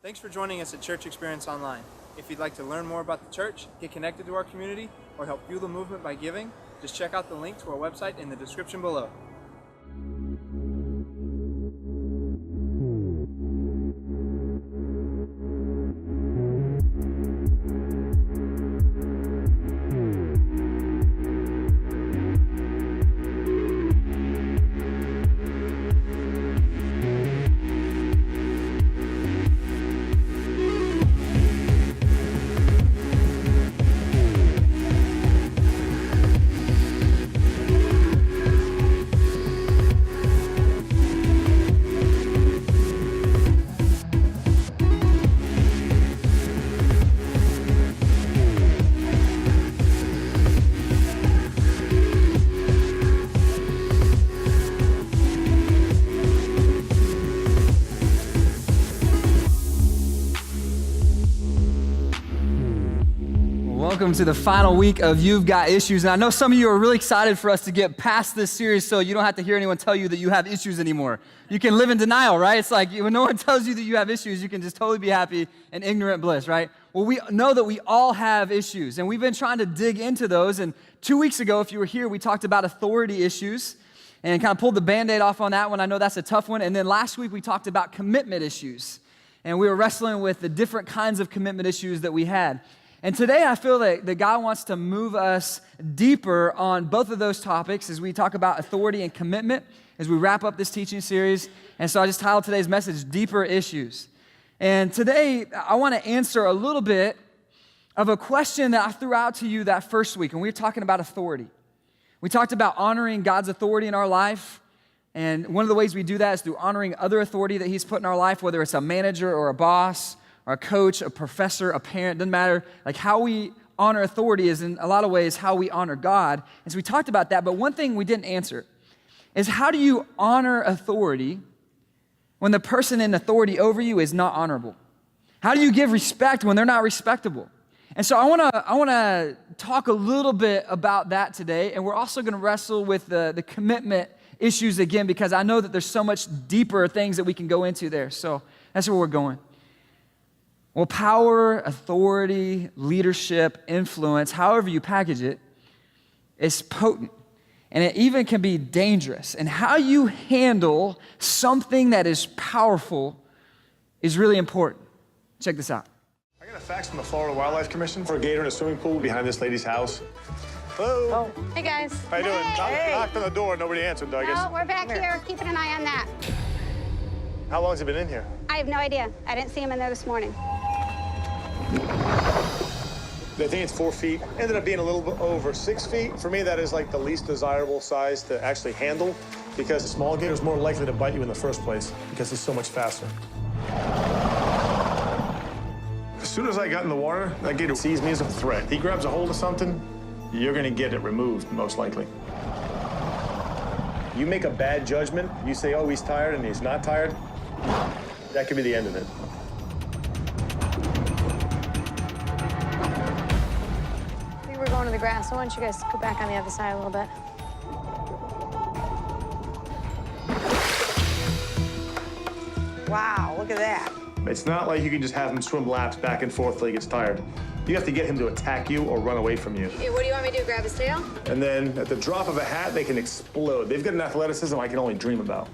Thanks for joining us at Church Experience Online. If you'd like to learn more about the church, get connected to our community, or help fuel the movement by giving, just check out the link to our website in the description below. Welcome to the final week of You've Got Issues. And I know some of you are really excited for us to get past this series so you don't have to hear anyone tell you that you have issues anymore. You can live in denial, right? It's like when no one tells you that you have issues, you can just totally be happy in ignorant bliss, right? Well, we know that we all have issues, and we've been trying to dig into those. And 2 weeks ago, if you were here, we talked about authority issues and kind of pulled the Band-Aid off on that one. I know that's a tough one. And then last week, we talked about commitment issues. And we were wrestling with the different kinds of commitment issues that we had. And today I feel that God wants to move us deeper on both of those topics as we talk about authority and commitment as we wrap up this teaching series. And so I just titled today's message, Deeper Issues. And today I want to answer a little bit of a question that I threw out to you that first week, and we were talking about authority. We talked about honoring God's authority in our life, and one of the ways we do that is through honoring other authority that He's put in our life, whether it's a manager or a boss, or a coach, a professor, a parent, doesn't matter. Like how we honor authority is in a lot of ways how we honor God. And so we talked about that, but one thing we didn't answer is how do you honor authority when the person in authority over you is not honorable? How do you give respect when they're not respectable? And so I wanna talk a little bit about that today, and we're also gonna wrestle with the commitment issues again, because I know that there's so much deeper things that we can go into there. So that's where we're going. Well, power, authority, leadership, influence, however you package it, is potent. And it even can be dangerous. And how you handle something that is powerful is really important. Check this out. I got a fax from the Florida Wildlife Commission for a gator in a swimming pool behind this lady's house. Hello. Oh. Hey, guys. How you doing? Hey. Knocked on the door, nobody answered, I guess. No, we're back here, keeping an eye on that. How long has he been in here? I have no idea. I didn't see him in there this morning. I think it's 4 feet. Ended up being a little bit over 6 feet. For me, that is like the least desirable size to actually handle because a small gator is more likely to bite you in the first place because it's so much faster. As soon as I got in the water, that gator sees me as a threat. He grabs a hold of something, you're gonna get it removed, most likely. You make a bad judgment, you say, oh, he's tired and he's not tired, that could be the end of it. We're going to the grass. I want you guys to go back on the other side a little bit. Wow, look at that. It's not like you can just have him swim laps back and forth till he gets tired. You have to get him to attack you or run away from you. Hey, what do you want me to do, grab his tail? And then at the drop of a hat, they can explode. They've got an athleticism I can only dream about.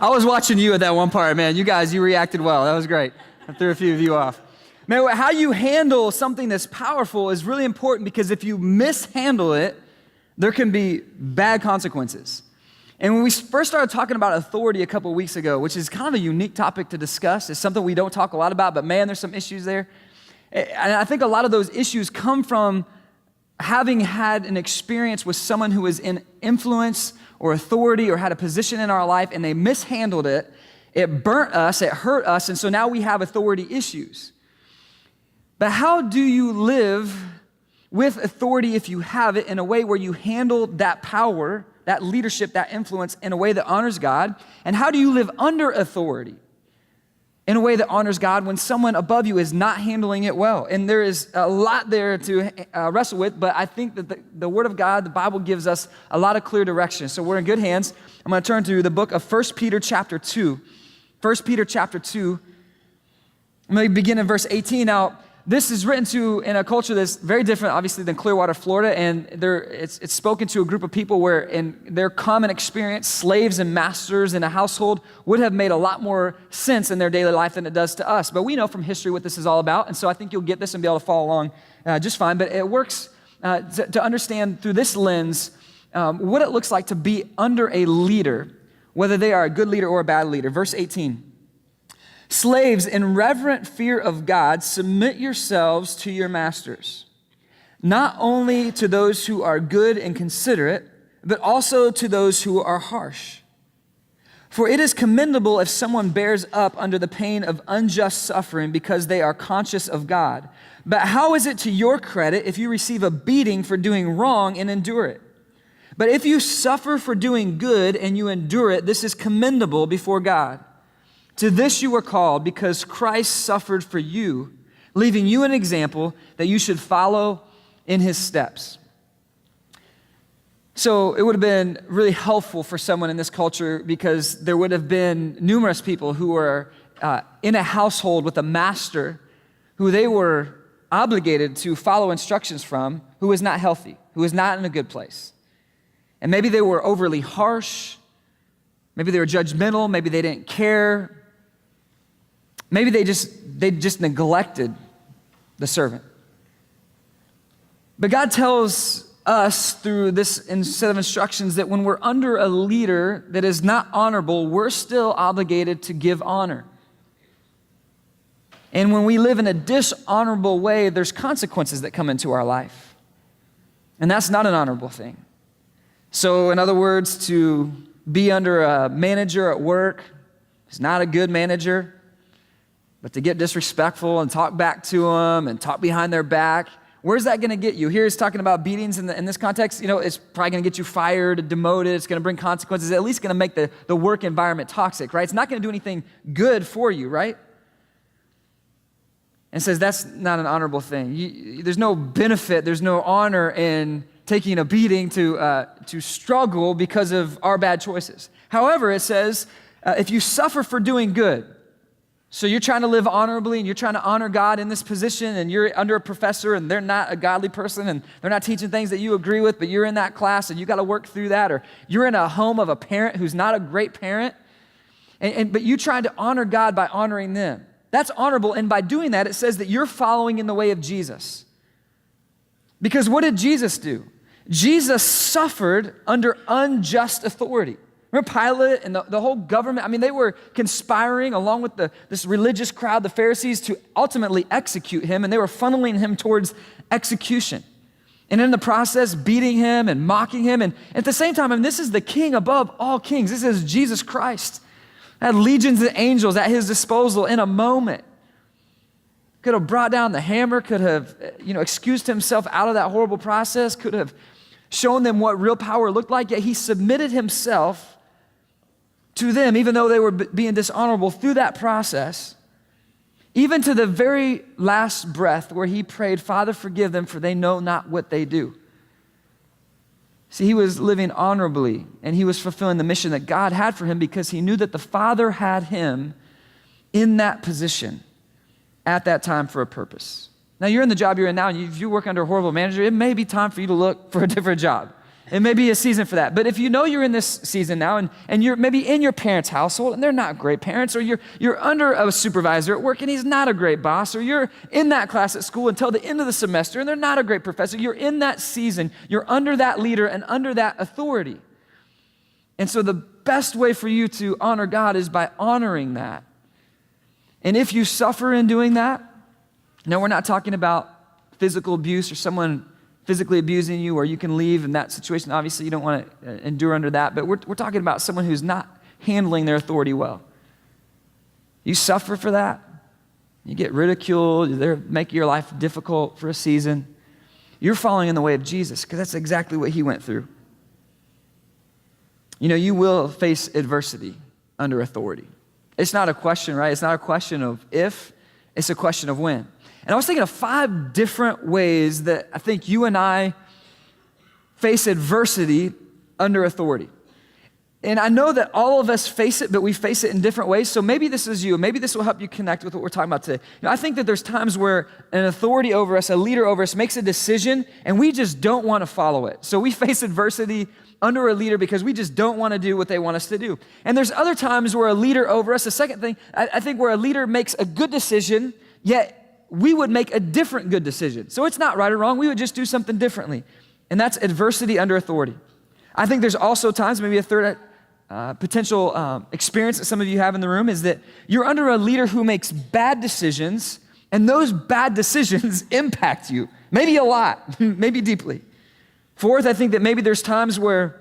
I was watching you at that one part, man. You guys, you reacted well. That was great. I threw a few of you off. Man, how you handle something that's powerful is really important because if you mishandle it, there can be bad consequences. And when we first started talking about authority a couple of weeks ago, which is kind of a unique topic to discuss, it's something we don't talk a lot about, but man, there's some issues there. And I think a lot of those issues come from having had an experience with someone who was in influence or authority or had a position in our life and they mishandled it, it burnt us, it hurt us, and so now we have authority issues. But how do you live with authority if you have it in a way where you handle that power, that leadership, that influence in a way that honors God? And how do you live under authority in a way that honors God when someone above you is not handling it well. And there is a lot there to wrestle with, but I think that the Word of God, the Bible, gives us a lot of clear direction. So we're in good hands. I'm going to turn to the book of 1 Peter chapter 2. 1 Peter chapter 2. I'm going to begin in verse 18. Now, this is written to in a culture that's very different, obviously, than Clearwater, Florida, and it's spoken to a group of people where in their common experience, slaves and masters in a household would have made a lot more sense in their daily life than it does to us. But we know from history what this is all about, and so I think you'll get this and be able to follow along just fine. But it works to understand through this lens what it looks like to be under a leader, whether they are a good leader or a bad leader. Verse 18. Slaves, in reverent fear of God, submit yourselves to your masters, not only to those who are good and considerate, but also to those who are harsh. For it is commendable if someone bears up under the pain of unjust suffering because they are conscious of God. But how is it to your credit if you receive a beating for doing wrong and endure it? But if you suffer for doing good and you endure it, this is commendable before God. To this you were called because Christ suffered for you, leaving you an example that you should follow in his steps. So it would have been really helpful for someone in this culture because there would have been numerous people who were in a household with a master who they were obligated to follow instructions from, who was not healthy, who was not in a good place. And maybe they were overly harsh, maybe they were judgmental, maybe they didn't care. Maybe they just neglected the servant. But God tells us through this set of instructions that when we're under a leader that is not honorable, we're still obligated to give honor. And when we live in a dishonorable way, there's consequences that come into our life. And that's not an honorable thing. So in other words, to be under a manager at work is not a good manager. But to get disrespectful and talk back to them and talk behind their back, where's that going to get you? Here he's talking about beatings in this context. You know, it's probably going to get you fired, demoted. It's going to bring consequences. At least going to make the work environment toxic, right? It's not going to do anything good for you, right? And says that's not an honorable thing. There's no benefit. There's no honor in taking a beating to struggle because of our bad choices. However, it says if you suffer for doing good, so you're trying to live honorably and you're trying to honor God in this position and you're under a professor and they're not a godly person and they're not teaching things that you agree with, but you're in that class and you got to work through that, or you're in a home of a parent who's not a great parent, but you trying to honor God by honoring them. That's honorable, and by doing that, it says that you're following in the way of Jesus. Because what did Jesus do? Jesus suffered under unjust authority. Remember Pilate and the whole government? I mean, they were conspiring along with this religious crowd, the Pharisees, to ultimately execute him, and they were funneling him towards execution. And in the process, beating him and mocking him. And at the same time, this is the king above all kings. This is Jesus Christ. Had legions of angels at his disposal in a moment. Could have brought down the hammer, could have, excused himself out of that horrible process, could have shown them what real power looked like, yet he submitted himself to them, even though they were being dishonorable through that process, even to the very last breath where he prayed, Father, forgive them, for they know not what they do. See, he was living honorably, and he was fulfilling the mission that God had for him because he knew that the Father had him in that position at that time for a purpose. Now, you're in the job you're in now, and if you work under a horrible manager, it may be time for you to look for a different job. It may be a season for that. But if you know you're in this season now and you're maybe in your parents' household and they're not great parents, or you're under a supervisor at work and he's not a great boss, or you're in that class at school until the end of the semester and they're not a great professor, you're in that season, you're under that leader and under that authority. And so the best way for you to honor God is by honoring that. And if you suffer in doing that, no, we're not talking about physical abuse or someone physically abusing you, or you can leave in that situation. Obviously, you don't want to endure under that, but we're talking about someone who's not handling their authority well. You suffer for that. You get ridiculed. They make your life difficult for a season. You're following in the way of Jesus because that's exactly what he went through. You will face adversity under authority. It's not a question, right? It's not a question of if, it's a question of when. And I was thinking of 5 different ways that I think you and I face adversity under authority. And I know that all of us face it, but we face it in different ways. So maybe this is you. Maybe this will help you connect with what we're talking about today. I think that there's times where an authority over us, a leader over us, makes a decision and we just don't want to follow it. So we face adversity under a leader because we just don't want to do what they want us to do. And there's other times where a leader over us, the second thing, I think where a leader makes a good decision, yet we would make a different good decision. So it's not right or wrong. We would just do something differently. And that's adversity under authority. I think there's also times, maybe a third potential experience that some of you have in the room is that you're under a leader who makes bad decisions, and those bad decisions impact you, maybe a lot, maybe deeply. Fourth, I think that maybe there's times where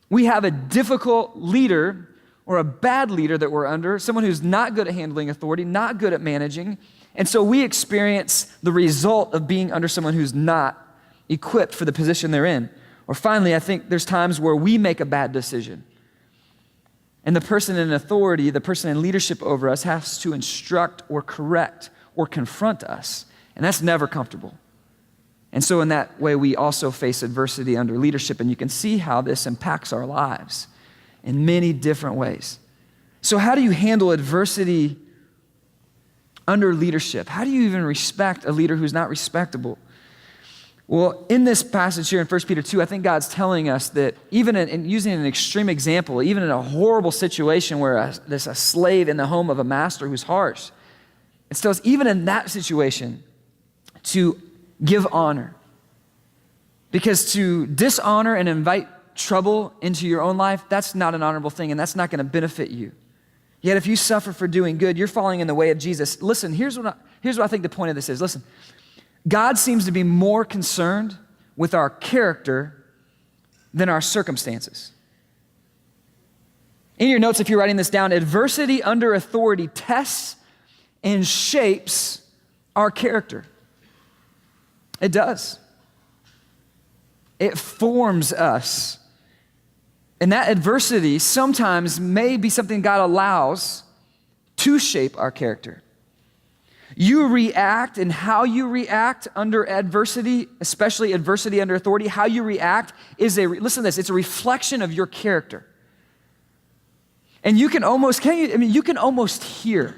we have a difficult leader or a bad leader that we're under, someone who's not good at handling authority, not good at managing, and so we experience the result of being under someone who's not equipped for the position they're in. Or finally, I think there's times where we make a bad decision. And the person in authority, the person in leadership over us has to instruct or correct or confront us. And that's never comfortable. And so in that way, we also face adversity under leadership. And you can see how this impacts our lives in many different ways. So how do you handle adversity under leadership? How do you even respect a leader who's not respectable? Well, in this passage here in 1 Peter 2, I think God's telling us that even in using an extreme example, even in a horrible situation where there's a slave in the home of a master who's harsh, it tells us even in that situation to give honor. Because to dishonor and invite trouble into your own life, that's not an honorable thing, and that's not going to benefit you. Yet if you suffer for doing good, you're falling in the way of Jesus. Listen, here's what I think the point of this is. Listen. God seems to be more concerned with our character than our circumstances. In your notes, if you're writing this down, adversity under authority tests and shapes our character. It does. It forms us. And that adversity sometimes may be something God allows to shape our character. You react, and how you react under adversity, especially adversity under authority, how you react is listen to this, it's a reflection of your character. And you can almost hear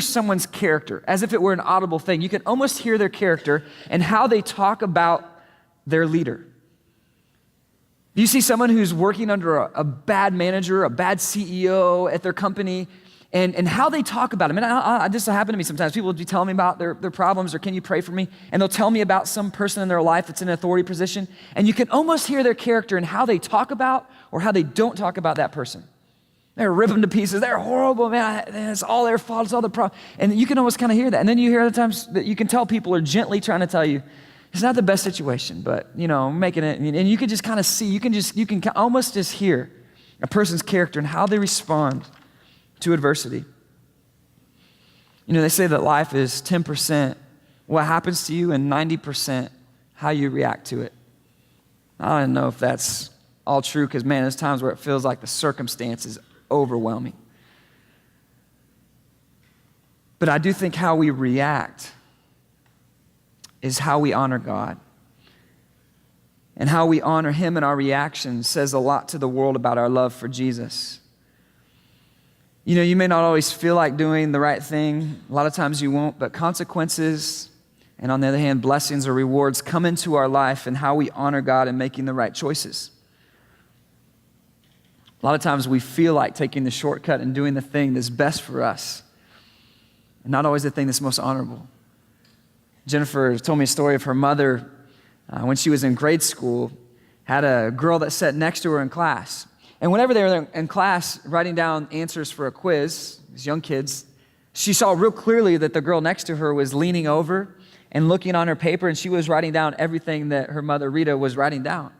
someone's character as if it were an audible thing. You can almost hear their character and how they talk about their leader. You see someone who's working under a bad manager, a bad CEO at their company, and how they talk about him. And this will happen to me sometimes. People will be telling me about their problems, or can you pray for me? And they'll tell me about some person in their life that's in an authority position. And you can almost hear their character and how they talk about or how they don't talk about that person. They're rip them to pieces. They're horrible, man. It's all their fault. It's all the problem. And you can almost kind of hear that. And then you hear other times that you can tell people are gently trying to tell you, it's not the best situation, but, making it. And you can just kind of see, you can almost just hear a person's character and how they respond to adversity. They say that life is 10% what happens to you and 90% how you react to it. I don't know if that's all true because, man, there's times where it feels like the circumstance is overwhelming. But I do think how we react is how we honor God. And how we honor Him in our reactions says a lot to the world about our love for Jesus. You may not always feel like doing the right thing. A lot of times you won't, but consequences, and on the other hand, blessings or rewards come into our life and how we honor God and making the right choices. A lot of times we feel like taking the shortcut and doing the thing that's best for us, and not always the thing that's most honorable. Jennifer told me a story of her mother when she was in grade school, had a girl that sat next to her in class. And whenever they were in class writing down answers for a quiz, these young kids, she saw real clearly that the girl next to her was leaning over and looking on her paper, and she was writing down everything that her mother, Rita, was writing down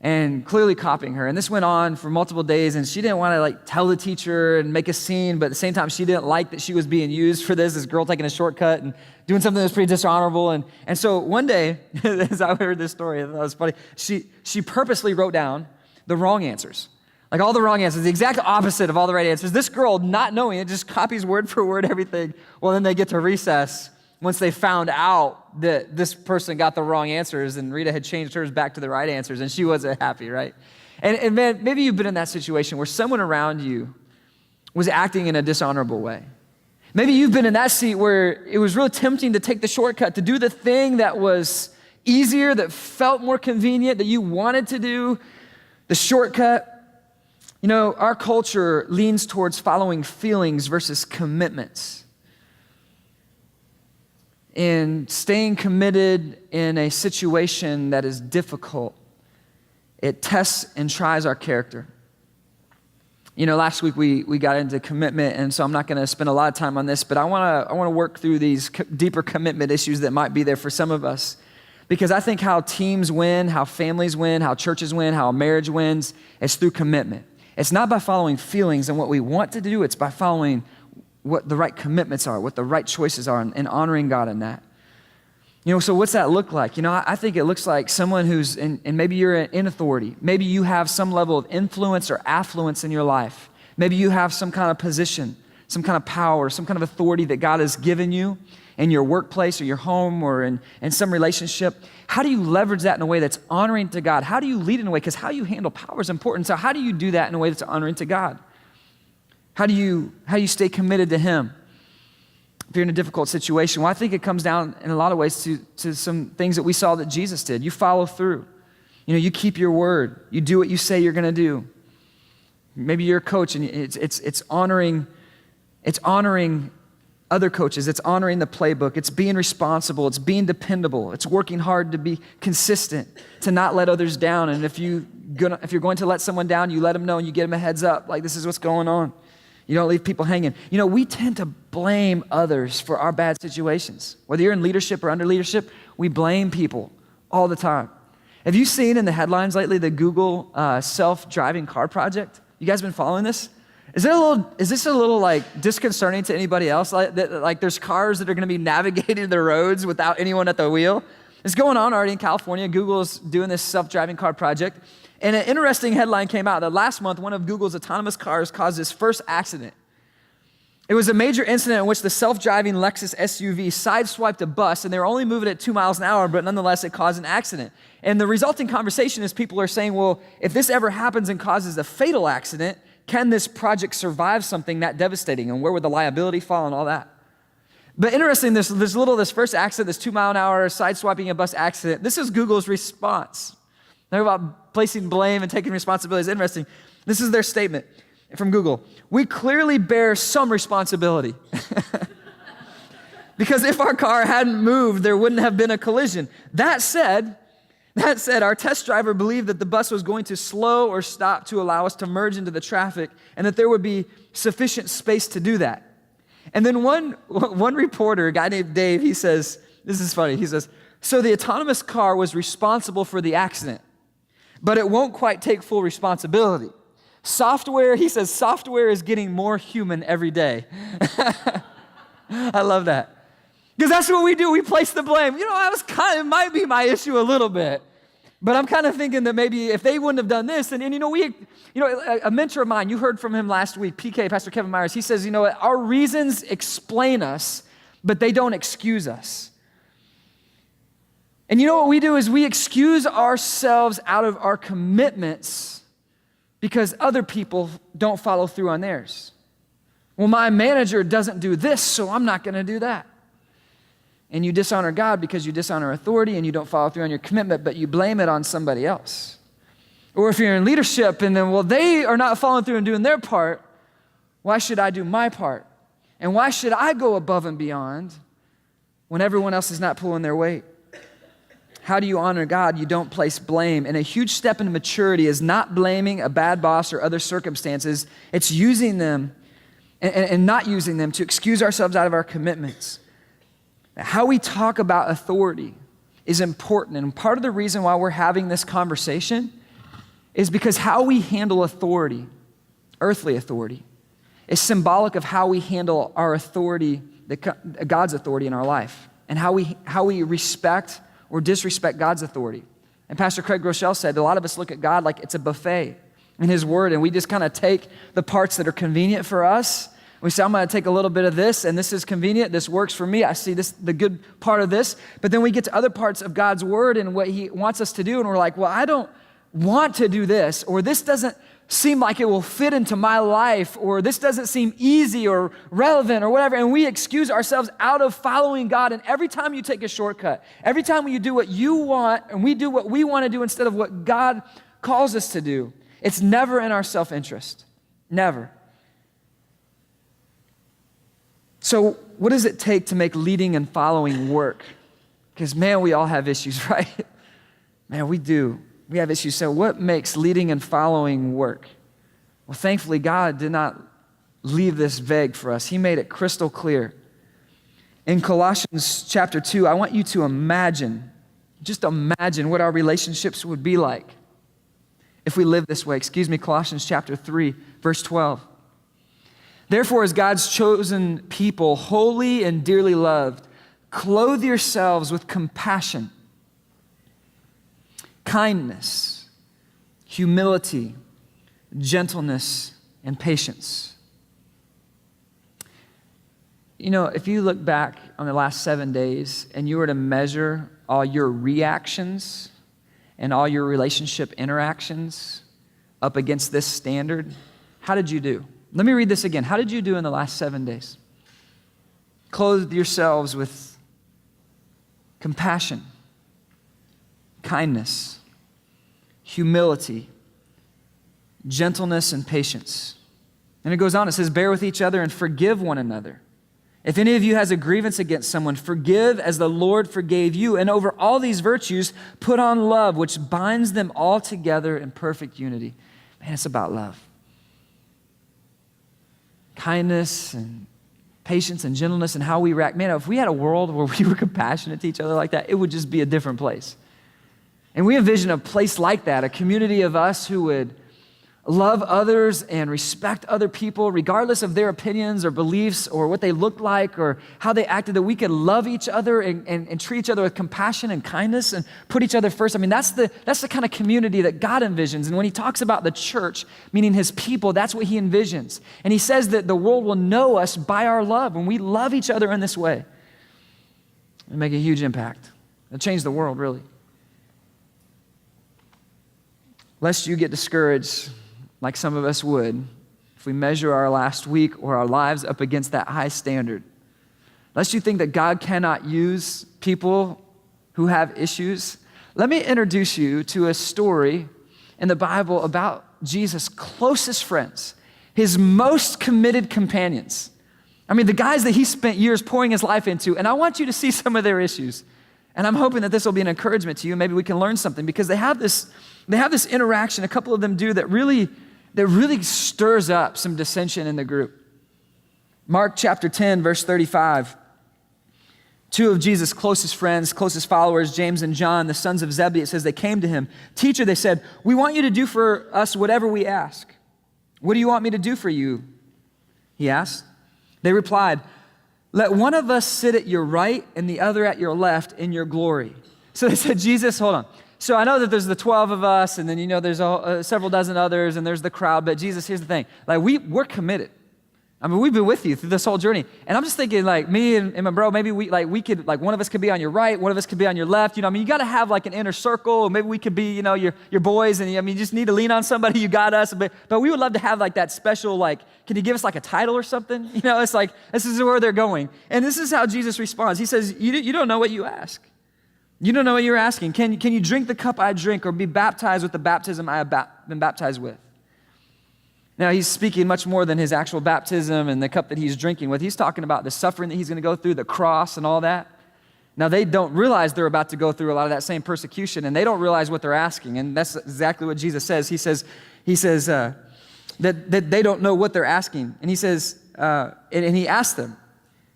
and clearly copying her. And this went on for multiple days, and she didn't want to tell the teacher and make a scene, but at the same time, she didn't like that she was being used for this girl taking a shortcut and doing something that was pretty dishonorable. And so one day, as I heard this story, I thought it was funny, she purposely wrote down the wrong answers. Like all the wrong answers, the exact opposite of all the right answers. This girl, not knowing it, just copies word for word everything. Well, then they get to recess once they found out that this person got the wrong answers and Rita had changed hers back to the right answers and she wasn't happy, right? And man, maybe you've been in that situation where someone around you was acting in a dishonorable way. Maybe you've been in that seat where it was really tempting to take the shortcut, to do the thing that was easier, that felt more convenient, that you wanted to do, the shortcut. You know, our culture leans towards following feelings versus commitments. And staying committed in a situation that is difficult, it tests and tries our character. You know, last week we got into commitment, and so I'm not going to spend a lot of time on this, but I want to work through these deeper commitment issues that might be there for some of us, because I think how teams win, how families win, how churches win, how a marriage wins, is through commitment. It's not by following feelings and what we want to do, it's by following what the right commitments are, what the right choices are, and honoring God in that. You know, so what's that look like? You know, I think it looks like someone who's, and maybe you're in authority. Maybe you have some level of influence or affluence in your life. Maybe you have some kind of position, some kind of power, some kind of authority that God has given you in your workplace or your home or in some relationship. How do you leverage that in a way that's honoring to God? How do you lead in a way? Because how you handle power is important. So how do you do that in a way that's honoring to God? How do you stay committed to Him if you're in a difficult situation? Well, I think it comes down in a lot of ways to some things that we saw that Jesus did. You follow through. You know, you keep your word. You do what you say you're going to do. Maybe you're a coach and it's honoring other coaches. It's honoring the playbook. It's being responsible. It's being dependable. It's working hard to be consistent, to not let others down. And if you're going to let someone down, you let them know and you give them a heads up, like this is what's going on. You don't leave people hanging. You know, we tend to blame others for our bad situations. Whether you're in leadership or under leadership, we blame people all the time. Have you seen in the headlines lately the Google self-driving car project? You guys been following this? Is this a little like disconcerting to anybody else? Like there's cars that are gonna be navigating the roads without anyone at the wheel? It's going on already in California. Google's doing this self-driving car project. And an interesting headline came out that last month, one of Google's autonomous cars caused its first accident. It was a major incident in which the self-driving Lexus SUV sideswiped a bus, and they were only moving at 2 miles an hour, but nonetheless, it caused an accident. And the resulting conversation is people are saying, well, if this ever happens and causes a fatal accident, can this project survive something that devastating? And where would the liability fall and all that? But interesting, this first accident, this 2 mile an hour sideswiping a bus accident, this is Google's response. They're about placing blame and taking responsibility. It's interesting. This is their statement from Google. We clearly bear some responsibility. Because if our car hadn't moved, there wouldn't have been a collision. That said, our test driver believed that the bus was going to slow or stop to allow us to merge into the traffic and that there would be sufficient space to do that. And then one reporter, a guy named Dave, he says, this is funny, he says, so the autonomous car was responsible for the accident, but it won't quite take full responsibility. He says, software is getting more human every day. I love that. Because that's what we do, we place the blame. You know, it might be my issue a little bit, but I'm kind of thinking that maybe if they wouldn't have done this, and a mentor of mine, you heard from him last week, PK, Pastor Kevin Myers, he says, you know, our reasons explain us, but they don't excuse us. And you know what we do is we excuse ourselves out of our commitments because other people don't follow through on theirs. Well, my manager doesn't do this, so I'm not going to do that. And you dishonor God because you dishonor authority and you don't follow through on your commitment, but you blame it on somebody else. Or if you're in leadership and then, well, they are not following through and doing their part, why should I do my part? And why should I go above and beyond when everyone else is not pulling their weight? How do you honor God? You don't place blame. And a huge step into maturity is not blaming a bad boss or other circumstances. It's using them and not using them to excuse ourselves out of our commitments. How we talk about authority is important. And part of the reason why we're having this conversation is because how we handle authority, earthly authority, is symbolic of how we handle our authority, God's authority in our life, and how we respect or disrespect God's authority. And Pastor Craig Groeschel said, a lot of us look at God like it's a buffet. in his word, and we just kind of take the parts that are convenient for us. We say, I'm going to take a little bit of this, and this is convenient. This works for me. I see this, the good part of this. But then we get to other parts of God's word and what he wants us to do, and we're like, well, I don't want to do this, or this doesn't seem like it will fit into my life, or this doesn't seem easy or relevant or whatever, and we excuse ourselves out of following God. And every time you take a shortcut, every time you do what you want and we do what we want to do instead of what God calls us to do, it's never in our self-interest. Never. So what does it take to make leading and following work? Because man, we all have issues, right? Man, we do. We have issues. So what makes leading and following work? Well, thankfully, God did not leave this vague for us. He made it crystal clear. In Colossians chapter 2, I want you to just imagine what our relationships would be like if we live this way. Colossians chapter 3, verse 12. Therefore, as God's chosen people, holy and dearly loved, clothe yourselves with compassion, kindness, humility, gentleness, and patience. You know, if you look back on the last 7 days and you were to measure all your reactions and all your relationship interactions up against this standard, how did you do? Let me read this again. How did you do in the last 7 days? Clothe yourselves with compassion, kindness, humility, gentleness, and patience. And it goes on, it says, bear with each other and forgive one another. If any of you has a grievance against someone, forgive as the Lord forgave you. And over all these virtues, put on love, which binds them all together in perfect unity. Man, it's about love. Kindness and patience and gentleness and how we react. Man, if we had a world where we were compassionate to each other like that, it would just be a different place. And we envision a place like that, a community of us who would love others and respect other people, regardless of their opinions or beliefs or what they looked like or how they acted, that we could love each other and treat each other with compassion and kindness and put each other first. I mean, that's the kind of community that God envisions. And when he talks about the church, meaning his people, that's what he envisions. And he says that the world will know us by our love. When we love each other in this way, it'll make a huge impact. It'll change the world, really. Lest you get discouraged like some of us would if we measure our last week or our lives up against that high standard. Lest you think that God cannot use people who have issues. Let me introduce you to a story in the Bible about Jesus' closest friends, his most committed companions. I mean, the guys that he spent years pouring his life into, and I want you to see some of their issues. And I'm hoping that this will be an encouragement to you. Maybe we can learn something, because they have this interaction, a couple of them do, that really stirs up some dissension in the group. Mark chapter 10, verse 35. Two of Jesus' closest friends, closest followers, James and John, the sons of Zebedee, it says they came to him. Teacher, they said, we want you to do for us whatever we ask. What do you want me to do for you? He asked. They replied, let one of us sit at your right and the other at your left in your glory. So they said, Jesus, hold on. So I know that there's the 12 of us, and then there's several dozen others, and there's the crowd. But Jesus, here's the thing: like we're committed. I mean, we've been with you through this whole journey, and I'm just thinking, like me and my bro, maybe we could, like, one of us could be on your right, one of us could be on your left. I mean, you got to have like an inner circle. Maybe we could be, your boys, and I mean, you just need to lean on somebody. You got us, but we would love to have like that special, like, can you give us like a title or something? It's like this is where they're going, and this is how Jesus responds. He says, you don't know what you ask. You don't know what you're asking. Can you drink the cup I drink, or be baptized with the baptism I have been baptized with? Now, he's speaking much more than his actual baptism and the cup that he's drinking with. He's talking about the suffering that he's going to go through, the cross and all that. Now, they don't realize they're about to go through a lot of that same persecution, and they don't realize what they're asking. And that's exactly what Jesus says. He says that they don't know what they're asking. And he says, and he asks them,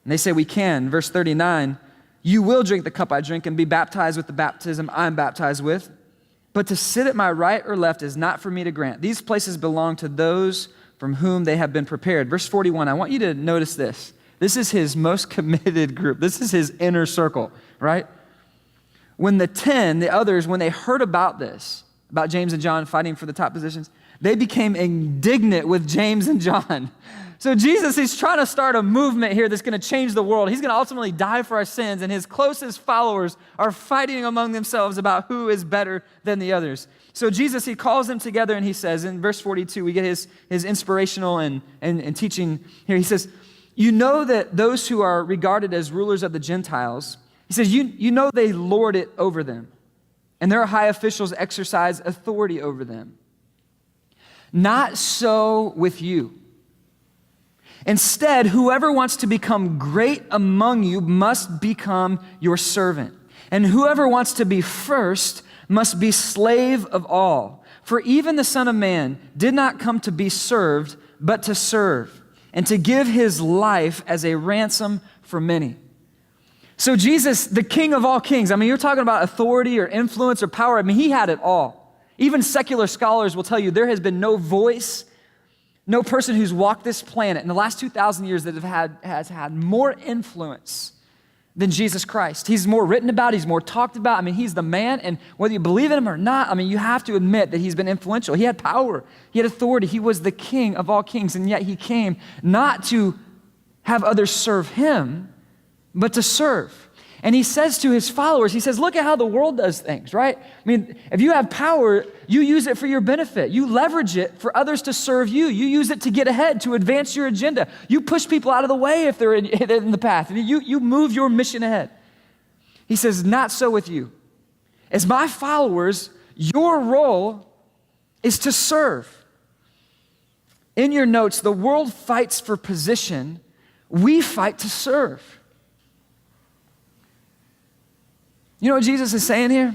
and they say, we can. Verse 39, you will drink the cup I drink and be baptized with the baptism I'm baptized with. But to sit at my right or left is not for me to grant. These places belong to those from whom they have been prepared. Verse 41, I want you to notice this. This is his most committed group. This is his inner circle, right? When the 10, the others, when they heard about this, about James and John fighting for the top positions, They became indignant with James and John. So Jesus, he's trying to start a movement here that's going to change the world. He's going to ultimately die for our sins, and his closest followers are fighting among themselves about who is better than the others. So Jesus, he calls them together, and he says, in verse 42, we get his inspirational and teaching here. He says, you know that those who are regarded as rulers of the Gentiles, he says, you know they lord it over them, and their high officials exercise authority over them. Not so with you. Instead, whoever wants to become great among you must become your servant. And whoever wants to be first must be slave of all. For even the Son of Man did not come to be served, but to serve, and to give his life as a ransom for many. So Jesus, the King of all kings, I mean, you're talking about authority or influence or power. I mean, he had it all. Even secular scholars will tell you there has been no voice, no person who's walked this planet in the last 2,000 years that has had more influence than Jesus Christ. He's more written about, he's more talked about. I mean, he's the man, and whether you believe in him or not, I mean, you have to admit that he's been influential. He had power, he had authority, he was the King of all kings, and yet he came not to have others serve him, but to serve. And he says to his followers, he says, look at how the world does things, right? I mean, if you have power, you use it for your benefit. You leverage it for others to serve you. You use it to get ahead, to advance your agenda. You push people out of the way if they're in the path. You move your mission ahead. He says, not so with you. As my followers, your role is to serve. In your notes, the world fights for position. We fight to serve. You know what Jesus is saying here?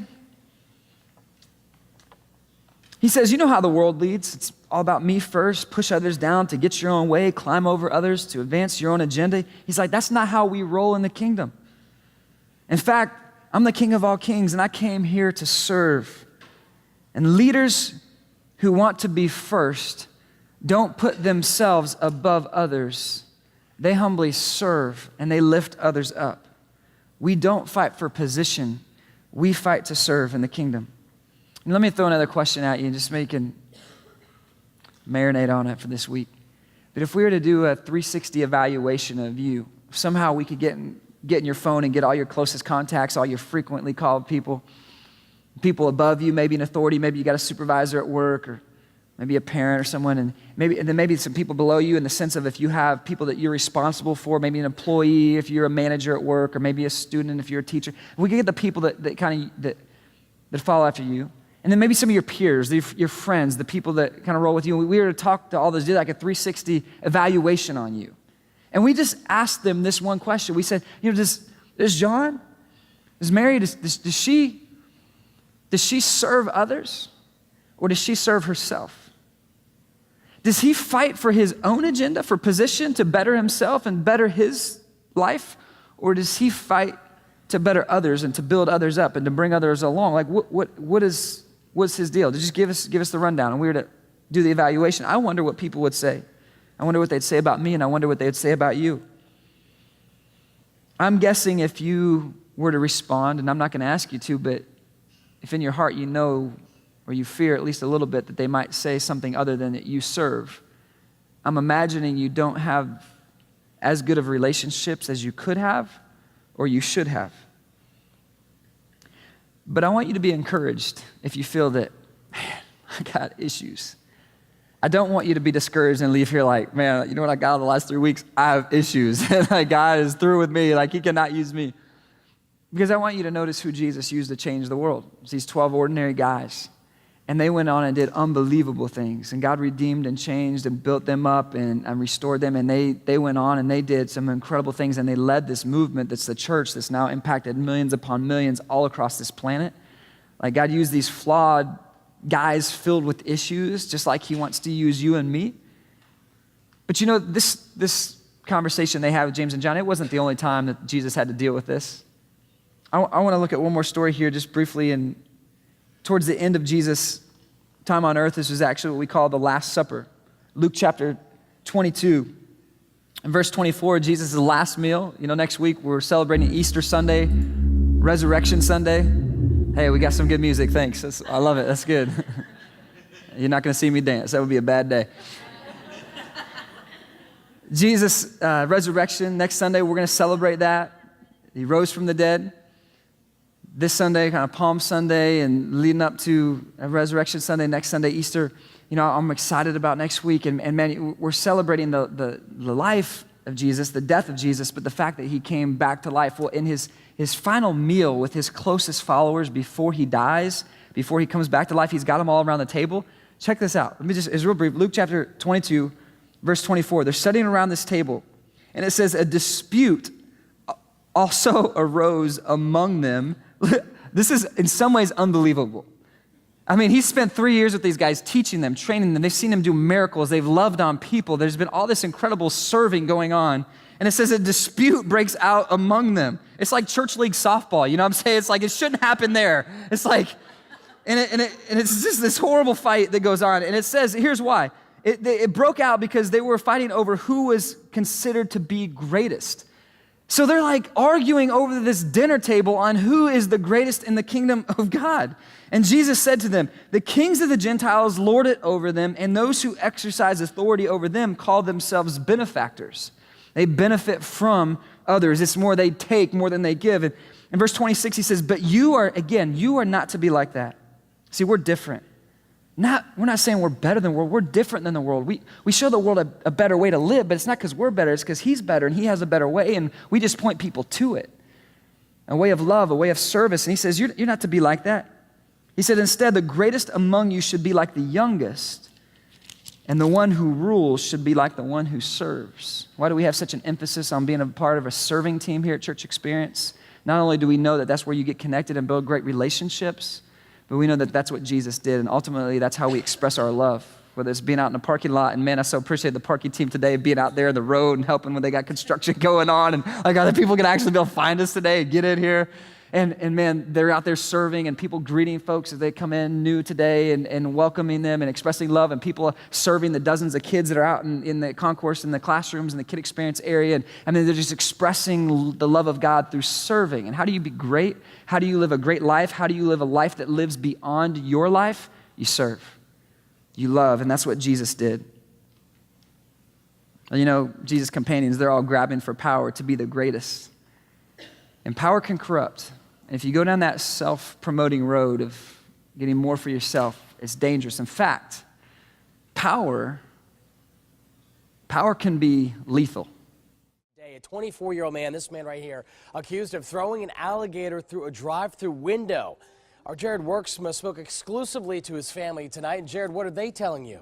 He says, you know how the world leads. It's all about me first, push others down to get your own way, climb over others to advance your own agenda. He's like, that's not how we roll in the kingdom. In fact, I'm the King of all kings, and I came here to serve. And leaders who want to be first don't put themselves above others. They humbly serve, and they lift others up. We don't fight for position. We fight to serve in the kingdom. And let me throw another question at you, just so you can marinate on it for this week. But if we were to do a 360 evaluation of you, somehow we could get in your phone and get all your closest contacts, all your frequently called people above you, maybe an authority, maybe you got a supervisor at work, or maybe a parent or someone, and then maybe some people below you in the sense of if you have people that you're responsible for, maybe an employee if you're a manager at work, or maybe a student if you're a teacher. We can get the people that follow after you. And then maybe some of your peers, your friends, the people that kind of roll with you. We were to talk to all those, did like a 360 evaluation on you. And we just asked them this one question. We said, does John, does Mary, does she serve others, or does she serve herself? Does he fight for his own agenda, for position, to better himself and better his life? Or does he fight to better others and to build others up and to bring others along? Like, what's his deal? Just give us the rundown, and we were to do the evaluation. I wonder what people would say. I wonder what they'd say about me, and I wonder what they'd say about you. I'm guessing if you were to respond, and I'm not going to ask you to, but if in your heart you know, or you fear at least a little bit that they might say something other than that you serve, I'm imagining you don't have as good of relationships as you could have or you should have. But I want you to be encouraged if you feel that, man, I got issues. I don't want you to be discouraged and leave here like, man, you know what I got in the last 3 weeks? I have issues. Like, God is through with me. Like, he cannot use me. Because I want you to notice who Jesus used to change the world. It's these 12 ordinary guys. And they went on and did unbelievable things. And God redeemed and changed and built them up and restored them. And they went on and they did some incredible things. And they led this movement that's the church that's now impacted millions upon millions all across this planet. Like, God used these flawed guys filled with issues, just like he wants to use you and me. But this conversation they had with James and John, it wasn't the only time that Jesus had to deal with this. I want to look at one more story here just briefly. And towards the end of Jesus' time on earth, this was actually what we call the Last Supper. Luke chapter 22. In verse 24, Jesus' last meal. Next week we're celebrating Easter Sunday, Resurrection Sunday. Hey, we got some good music, thanks. I love it, that's good. You're not going to see me dance. That would be a bad day. Jesus' resurrection, next Sunday, we're going to celebrate that. He rose from the dead. This Sunday, kind of Palm Sunday, and leading up to Resurrection Sunday, next Sunday, Easter, I'm excited about next week. And man, we're celebrating the life of Jesus, the death of Jesus, but the fact that he came back to life. Well, in his final meal with his closest followers before he dies, before he comes back to life, he's got them all around the table. Check this out. It's real brief. Luke chapter 22, verse 24. They're sitting around this table, and it says, a dispute also arose among them. This is in some ways unbelievable. I mean, he spent 3 years with these guys, teaching them, training them. They've seen him do miracles. They've loved on people. There's been all this incredible serving going on. And it says a dispute breaks out among them. It's like church league softball. You know what I'm saying? It's like it shouldn't happen there. It's like, and it's just this horrible fight that goes on. And it says, here's why. It broke out because they were fighting over who was considered to be greatest. So they're like arguing over this dinner table on who is the greatest in the kingdom of God. And Jesus said to them, the kings of the Gentiles lord it over them, and those who exercise authority over them call themselves benefactors. They benefit from others. It's more they take more than they give. And in verse 26, he says, but you are not to be like that. See, we're different. We're not saying we're better than the world. We're different than the world. We show the world a better way to live, but it's not because we're better. It's because he's better and he has a better way, and we just point people to it. A way of love, a way of service. And he says, you're not to be like that. He said, instead, the greatest among you should be like the youngest, and the one who rules should be like the one who serves. Why do we have such an emphasis on being a part of a serving team here at Church Experience? Not only do we know that that's where you get connected and build great relationships, but we know that that's what Jesus did, and ultimately that's how we express our love, whether it's being out in the parking lot. And man, I so appreciate the parking team today being out there in the road and helping when they got construction going on, and like other people can actually be able to find us today and get in here. And man, they're out there serving and people greeting folks as they come in new today and welcoming them and expressing love, and people serving the dozens of kids that are out in the concourse, in the classrooms, in the kid experience area. And then they're just expressing the love of God through serving. And how do you be great? How do you live a great life? How do you live a life that lives beyond your life? You serve. You love, and that's what Jesus did. Jesus' companions, they're all grabbing for power to be the greatest. And power can corrupt. And if you go down that self-promoting road of getting more for yourself, it's dangerous. In fact, power can be lethal. A 24-year-old man, this man right here, accused of throwing an alligator through a drive-through window. Our Jared Worksma spoke exclusively to his family tonight. And Jared, what are they telling you?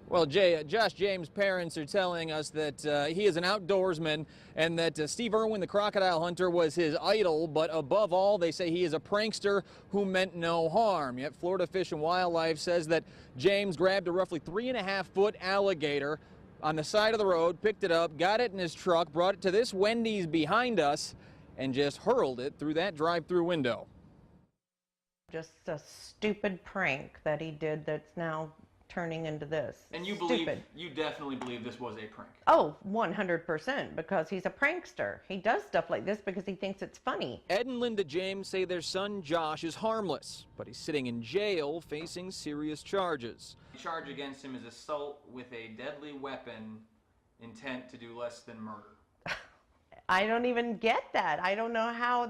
Well, Jay, Josh James' parents are telling us that he is an outdoorsman and that Steve Irwin, the crocodile hunter, was his idol. But above all, they say he is a prankster who meant no harm. Yet Florida Fish and Wildlife says that James grabbed a roughly 3.5-foot alligator on the side of the road, picked it up, got it in his truck, brought it to this Wendy's behind us, and just hurled it through that drive-through window. Just a stupid prank that he did that's now turning into this. And you definitely believe this was a prank? Oh, 100%, because he's a prankster. He does stuff like this because he thinks it's funny. Ed and Linda James say their son Josh is harmless, but he's sitting in jail facing serious charges. The charge against him is assault with a deadly weapon, intent to do less than murder. I don't even get that. I don't know how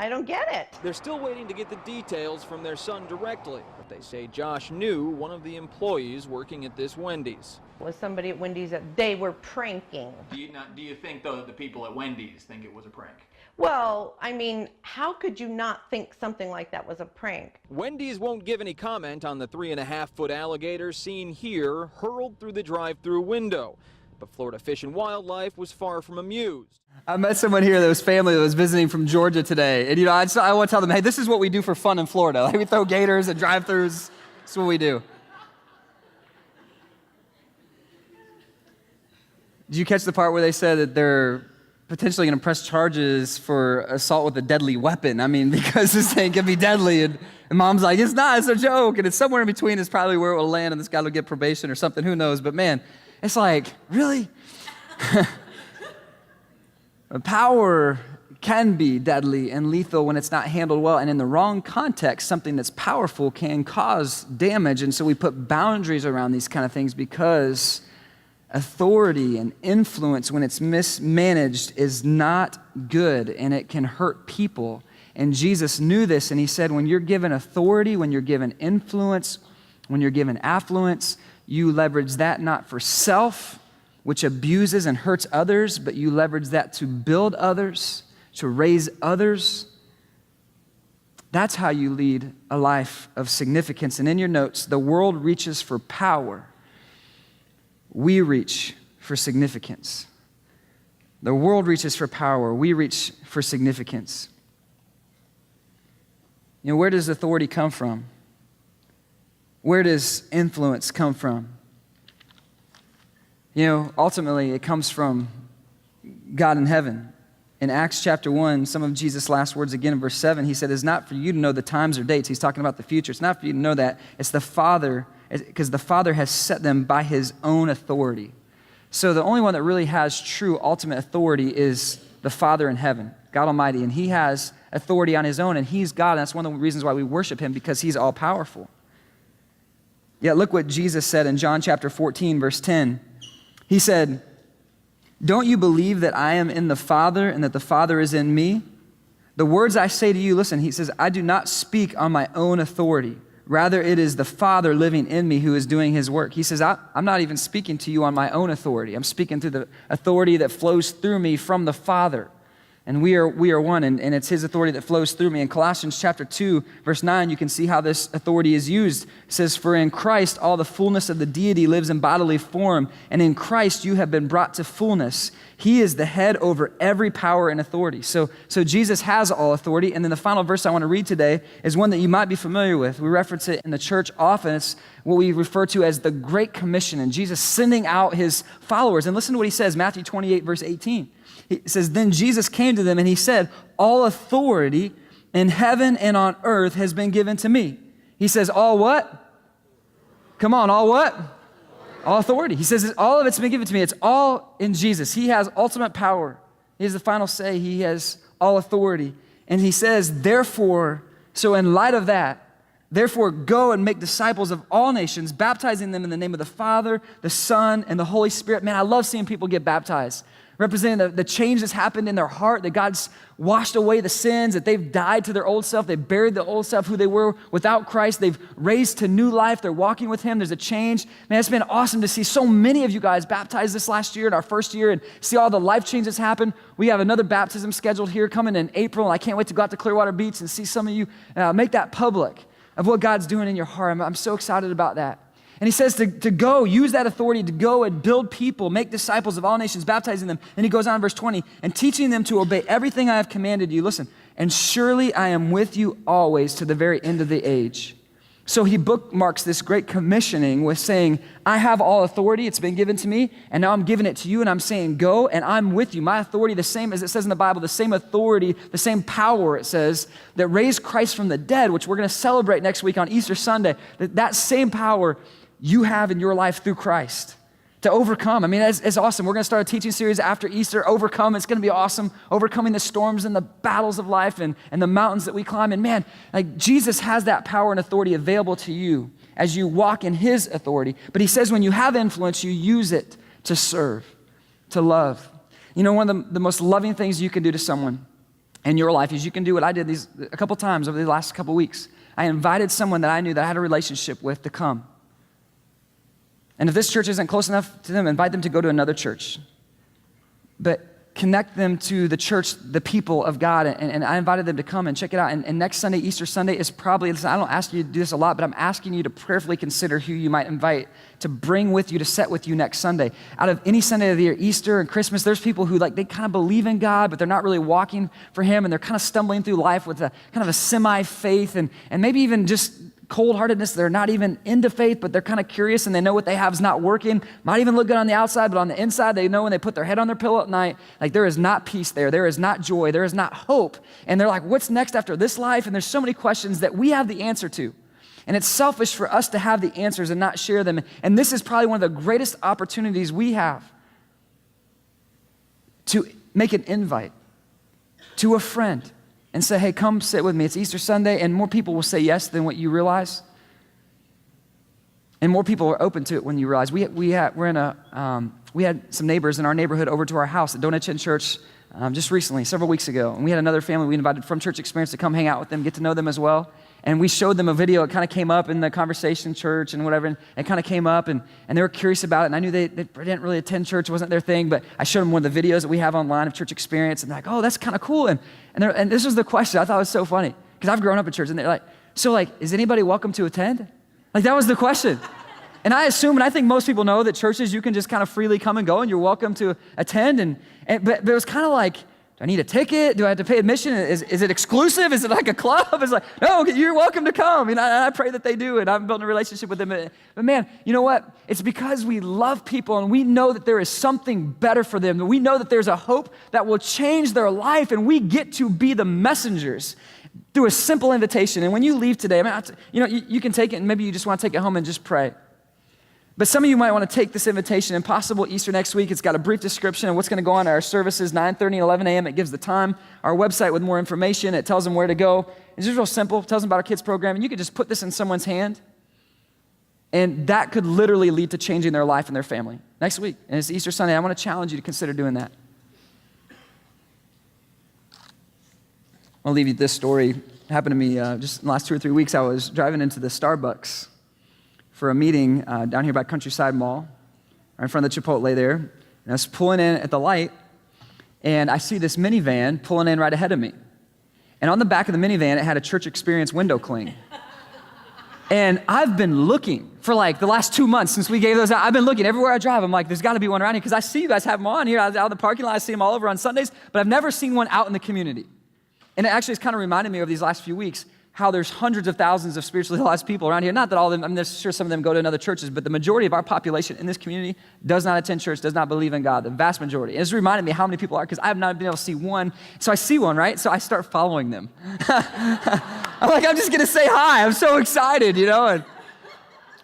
I don't get it. They're still waiting to get the details from their son directly, but they say Josh knew one of the employees working at this Wendy's. Was somebody at Wendy's that they were pranking? Do you think, though, that the people at Wendy's think it was a prank? Well, I mean, how could you not think something like that was a prank? Wendy's won't give any comment on the 3.5-foot alligator seen here hurled through the drive-through window. But Florida Fish and Wildlife was far from amused. I met someone here that was family that was visiting from Georgia today. And, I want to tell them, hey, this is what we do for fun in Florida. Like, we throw gators and drive-thrus. That's what we do. Did you catch the part where they said that they're potentially going to press charges for assault with a deadly weapon? I mean, because this thing can be deadly. And mom's like, it's not, it's a joke. And it's somewhere in between is probably where it will land, and this guy will get probation or something. Who knows? But, man, it's like, really? Power can be deadly and lethal when it's not handled well. And in the wrong context, something that's powerful can cause damage. And so we put boundaries around these kind of things because authority and influence, when it's mismanaged, is not good and it can hurt people. And Jesus knew this, and he said, when you're given authority, when you're given influence, when you're given affluence, you leverage that not for self, which abuses and hurts others, but you leverage that to build others, to raise others. That's how you lead a life of significance. And in your notes, the world reaches for power. We reach for significance. The world reaches for power. We reach for significance. You know, where does authority come from? Where does influence come from? You know, ultimately, it comes from God in heaven. In Acts chapter 1, some of Jesus' last words again in verse 7, he said, it's not for you to know the times or dates. He's talking about the future. It's not for you to know that. It's the Father, because the Father has set them by his own authority. So the only one that really has true ultimate authority is the Father in heaven, God Almighty. And he has authority on his own, and he's God. And that's one of the reasons why we worship him, because he's all powerful. Yet look what Jesus said in John chapter 14, verse 10. He said, don't you believe that I am in the Father and that the Father is in me? The words I say to you, listen, he says, I do not speak on my own authority. Rather, it is the Father living in me who is doing his work. He says, I'm not even speaking to you on my own authority. I'm speaking through the authority that flows through me from the Father. And we are one, and it's his authority that flows through me. In Colossians chapter 2, verse 9, you can see how this authority is used. It says, for in Christ all the fullness of the deity lives in bodily form, and in Christ you have been brought to fullness. He is the head over every power and authority. So Jesus has all authority. And then the final verse I want to read today is one that you might be familiar with. We reference it in the church often. It's what we refer to as the Great Commission, and Jesus sending out his followers. And listen to what he says, Matthew 28, verse 18. It says, then Jesus came to them and he said, all authority in heaven and on earth has been given to me. He says, all what? Come on, all what? All authority. He says, all of it's been given to me. It's all in Jesus. He has ultimate power. He has the final say. He has all authority. And he says, therefore, so in light of that, therefore go and make disciples of all nations, baptizing them in the name of the Father, the Son, and the Holy Spirit. Man, I love seeing people get baptized, representing the change that's happened in their heart, that God's washed away the sins, that they've died to their old self, they've buried the old self, who they were without Christ, they've raised to new life, they're walking with him, there's a change. Man, it's been awesome to see so many of you guys baptized this last year in our first year and see all the life changes happen. We have another baptism scheduled here coming in April, and I can't wait to go out to Clearwater Beach and see some of you make that public of what God's doing in your heart. I'm so excited about that. And he says to go, use that authority to go and build people, make disciples of all nations, baptizing them. And he goes on in verse 20, and teaching them to obey everything I have commanded you. Listen, and surely I am with you always to the very end of the age. So he bookmarks this great commissioning with saying, I have all authority, it's been given to me, and now I'm giving it to you, and I'm saying go, and I'm with you. My authority, the same as it says in the Bible, the same authority, the same power, it says, that raised Christ from the dead, which we're going to celebrate next week on Easter Sunday, that same power you have in your life through Christ to overcome. I mean, it's awesome. We're going to start a teaching series after Easter, Overcome. It's going to be awesome, overcoming the storms and the battles of life and the mountains that we climb. And man, like Jesus has that power and authority available to you as you walk in his authority. But he says when you have influence, you use it to serve, to love. You know, one of the most loving things you can do to someone in your life is you can do what I did a couple times over the last couple weeks. I invited someone that I knew that I had a relationship with to come. And if this church isn't close enough to them, invite them to go to another church. But connect them to the church, the people of God. And I invited them to come and check it out. And next Sunday, Easter Sunday, is probably, listen, I don't ask you to do this a lot, but I'm asking you to prayerfully consider who you might invite to bring with you, to set with you next Sunday. Out of any Sunday of the year, Easter and Christmas, there's people who they kind of believe in God, but they're not really walking for him, and they're kind of stumbling through life with a kind of a semi-faith and maybe even just cold-heartedness. They're not even into faith, but they're kind of curious and they know what they have is not working. Might even look good on the outside, but on the inside, they know when they put their head on their pillow at night, like there is not peace there. There is not joy. There is not hope. And they're like, what's next after this life? And there's so many questions that we have the answer to. And it's selfish for us to have the answers and not share them. And this is probably one of the greatest opportunities we have to make an invite to a friend and say, hey, come sit with me. It's Easter Sunday, and more people will say yes than what you realize. And more people are open to it when you realize. We had some neighbors in our neighborhood over to our house that don't attend church just recently, several weeks ago. And we had another family we invited from Church Experience to come hang out with them, get to know them as well. And we showed them a video. It kind of came up in the conversation church and whatever, and it kind of came up, and they were curious about it. And I knew they didn't really attend church. It wasn't their thing, but I showed them one of the videos that we have online of Church Experience, and they're like, oh, that's kind of cool. And this was the question. I thought it was so funny, because I've grown up in church, and they're like, so like, is anybody welcome to attend? Like, that was the question. And I assume, and I think most people know that churches, you can just kind of freely come and go, and you're welcome to attend. But it was kind of like, do I need a ticket? Do I have to pay admission? Is it exclusive? Is it like a club? It's like, no, you're welcome to come. And I pray that they do, and I'm building a relationship with them. But man, you know what? It's because we love people, and we know that there is something better for them. We know that there's a hope that will change their life, and we get to be the messengers through a simple invitation. And when you leave today, you can take it, and maybe you just want to take it home and just pray. But some of you might want to take this invitation, Impossible Easter next week. It's got a brief description of what's going to go on at our services, 9:30 and 11 a.m. It gives the time. Our website with more information. It tells them where to go. It's just real simple. It tells them about our kids program. And you could just put this in someone's hand, and that could literally lead to changing their life and their family. Next week, and it's Easter Sunday. I want to challenge you to consider doing that. I'll leave you this story. It happened to me just in the last 2 or 3 weeks. I was driving into the Starbucks for a meeting down here by Countryside Mall, right in front of the Chipotle there. And I was pulling in at the light, and I see this minivan pulling in right ahead of me. And on the back of the minivan, it had a Church Experience window cling. And I've been looking for like the last 2 months since we gave those out. I've been looking everywhere I drive. I'm like, there's got to be one around here, because I see you guys have them on here. I was out in the parking lot. I see them all over on Sundays, but I've never seen one out in the community. And it actually has kind of reminded me of these last few weeks how there's hundreds of thousands of spiritually lost people around here. Not that all of them, I'm sure some of them go to other churches, but the majority of our population in this community does not attend church, does not believe in God, the vast majority. And it's reminded me how many people are, because I have not been able to see one. So I see one, right? So I start following them. I'm like, I'm just going to say hi. I'm so excited, And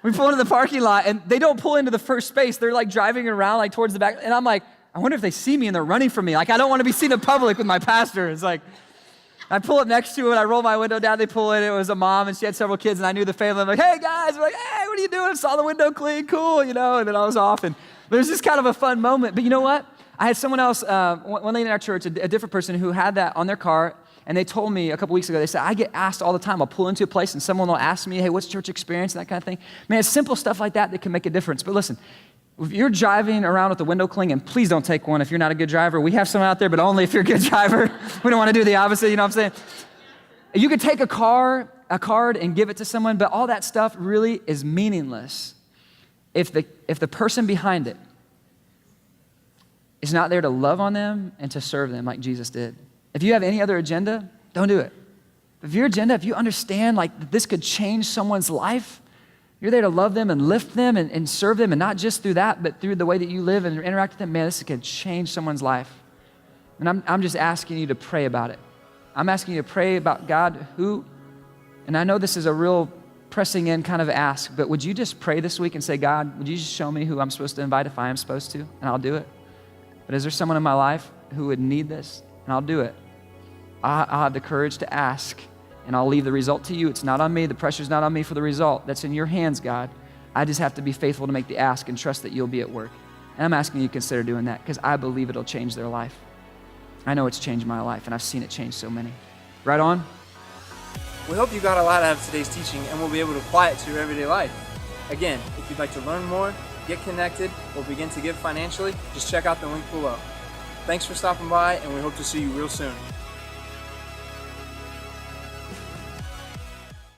we pull into the parking lot, and they don't pull into the first space. They're like driving around like towards the back. And I'm like, I wonder if they see me and they're running from me. Like, I don't want to be seen in public with my pastor. It's like, I pull up next to it, I roll my window down, they pull in, it was a mom, and she had several kids, and I knew the family. I'm like, hey, guys. I'm like, hey, what are you doing? I saw the window clean, cool, And then I was off, and it was just kind of a fun moment. But you know what? I had someone else, one lady in our church, a different person who had that on their car, and they told me a couple weeks ago, they said, I get asked all the time. I'll pull into a place, and someone will ask me, hey, what's Church Experience, and that kind of thing. Man, it's simple stuff like that can make a difference. But listen, if you're driving around with the window cling, and please don't take one if you're not a good driver. We have some out there, but only if you're a good driver. We don't want to do the opposite, you know what I'm saying? You could take a card and give it to someone, but all that stuff really is meaningless if the person behind it is not there to love on them and to serve them like Jesus did. If you have any other agenda, don't do it. If your agenda, if you understand like that this could change someone's life, you're there to love them and lift them and serve them, and not just through that, but through the way that you live and interact with them. Man, this could change someone's life. And I'm just asking you to pray about it. I'm asking you to pray about God and I know this is a real pressing in kind of ask, but would you just pray this week and say, God, would you just show me who I'm supposed to invite if I am supposed to, and I'll do it. But is there someone in my life who would need this? And I'll do it. I'll have the courage to ask, and I'll leave the result to you. It's not on me. The pressure's not on me for the result. That's in your hands, God. I just have to be faithful to make the ask and trust that you'll be at work. And I'm asking you to consider doing that, because I believe it'll change their life. I know it's changed my life, and I've seen it change so many. Right on? We hope you got a lot out of today's teaching and will be able to apply it to your everyday life. Again, if you'd like to learn more, get connected, or begin to give financially, just check out the link below. Thanks for stopping by, and we hope to see you real soon.